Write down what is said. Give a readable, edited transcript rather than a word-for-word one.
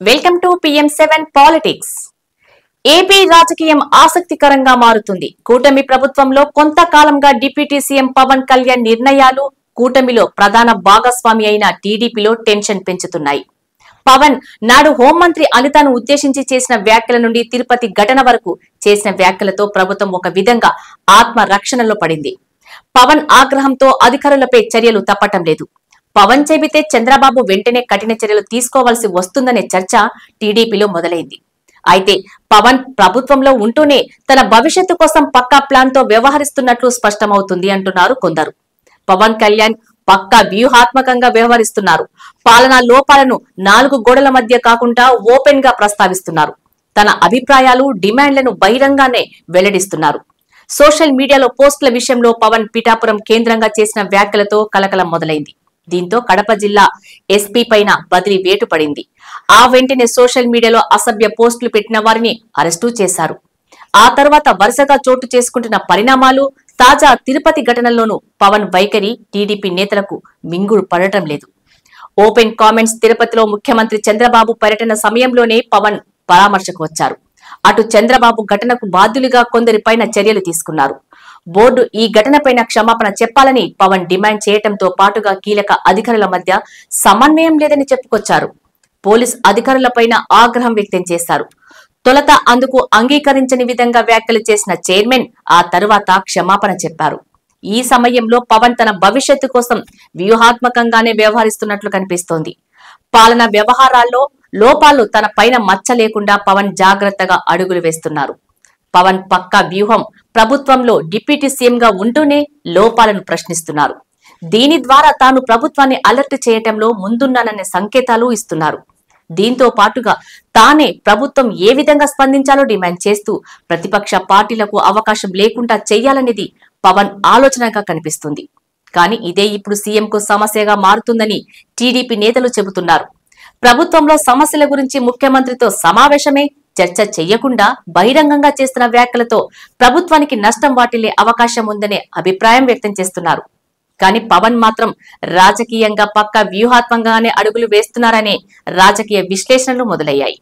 Welcome to PM7 politics. AP రాజకీయం ఆసక్తికరంగా మారుతుంది. కూటమి ప్రభుత్వంలో కొంతకాలంగా డిప్యూటీ సీఎం పవన్ కళ్యాణ్ నిర్ణయాలు కూటమిలో ప్రధాన భాగస్వామి అయిన టీడీపీలో టెన్షన్ పెంచుతున్నాయి. పవన్ నాడు హోంమంత్రి అనితను ఉద్దేశించి చేసిన వ్యాఖ్యల నుండి తిరుపతి ఘటన వరకు చేసిన వ్యాఖ్యలతో ప్రభుత్వం ఒక విధంగా ఆత్మరక్షణలో పడింది. పవన్ ఆగ్రహంతో అధికారులపై చర్యలు తప్పటం లేదు. పవన్ చెబితే చంద్రబాబు వెంటనే కఠిన చర్యలు తీసుకోవాల్సి వస్తుందనే చర్చ టీడీపీలో మొదలైంది. అయితే పవన్ ప్రభుత్వంలో ఉంటూనే తన భవిష్యత్తు కోసం పక్కా ప్లాన్ తో వ్యవహరిస్తున్నట్లు స్పష్టమవుతుంది అంటున్నారు కొందరు. పవన్ కళ్యాణ్ పక్కా వ్యూహాత్మకంగా వ్యవహరిస్తున్నారు. పాలనా లోపాలను 4 గోడల మధ్య కాకుండా ఓపెన్ గా ప్రస్తావిస్తున్నారు. తన అభిప్రాయాలు, డిమాండ్లను బహిరంగానే వెల్లడిస్తున్నారు. సోషల్ మీడియాలో పోస్టుల విషయంలో పవన్ పిఠాపురం కేంద్రంగా చేసిన వ్యాఖ్యలతో కలకలం మొదలైంది. దీంతో కడప జిల్లా ఎస్పీ పైన బదిలీ వేటు పడింది. ఆ వెంటనే సోషల్ మీడియాలో అసభ్య పోస్టులు పెట్టిన వారిని అరెస్టు చేశారు. ఆ తర్వాత వరుసగా చోటు చేసుకుంటున్న పరిణామాలు, తాజా తిరుపతి ఘటనల్లోనూ పవన్ వైఖరి టీడీపీ నేతలకు మింగుడు పడటం లేదు. Open comments. తిరుపతిలో ముఖ్యమంత్రి చంద్రబాబు పర్యటన సమయంలోనే పవన్ పరామర్శకు వచ్చారు. అటు చంద్రబాబు ఘటనకు బాధ్యులుగా కొందరిపైన చర్యలు తీసుకున్నారు. బోర్డు ఈ ఘటనపైన క్షమాపణ చెప్పాలని పవన్ డిమాండ్ చేయటంతో పాటుగా కీలక అధికారుల మధ్య సమన్వయం లేదని చెప్పుకొచ్చారు. పోలీస్ అధికారులపైన ఆగ్రహం వ్యక్తం చేశారు. తొలుత అందుకు అంగీకరించని విధంగా వ్యాఖ్యలు చేసిన చైర్మన్ ఆ తరువాత క్షమాపణ చెప్పారు. ఈ సమయంలో పవన్ తన భవిష్యత్తు కోసం వ్యూహాత్మకంగానే వ్యవహరిస్తున్నట్లు కనిపిస్తోంది. పాలనా వ్యవహారాల్లో లోపాలు తన పైన మచ్చ లేకుండా పవన్ జాగ్రత్తగా అడుగులు వేస్తున్నారు. పవన్ పక్కా వ్యూహం. ప్రభుత్వంలో డిప్యూటీ సీఎం గా ఉంటూనే లోపాలను ప్రశ్నిస్తున్నారు. దీని ద్వారా తాను ప్రభుత్వాన్ని అలర్ట్ చేయటంలో ముందున్నాననే సంకేతాలు ఇస్తున్నారు. దీంతో పాటుగా తానే ప్రభుత్వం ఏ విధంగా స్పందించాలో డిమాండ్ చేస్తూ ప్రతిపక్ష పార్టీలకు అవకాశం లేకుండా చెయ్యాలనేది పవన్ ఆలోచనగా కనిపిస్తుంది. కానీ ఇదే ఇప్పుడు సీఎంకు సమస్యగా మారుతుందని టీడీపీ నేతలు చెబుతున్నారు. ప్రభుత్వంలో సమస్యల గురించి ముఖ్యమంత్రితో సమావేశమే చర్చ చెయ్యకుండా బహిరంగంగా చేస్తున్న వ్యాఖ్యలతో ప్రభుత్వానికి నష్టం వాటిల్లే అవకాశం ఉందనే అభిప్రాయం వ్యక్తం చేస్తున్నారు. కానీ పవన్ మాత్రం రాజకీయంగా పక్కా వ్యూహాత్మకంగానే అడుగులు వేస్తున్నారనే రాజకీయ విశ్లేషణలు మొదలయ్యాయి.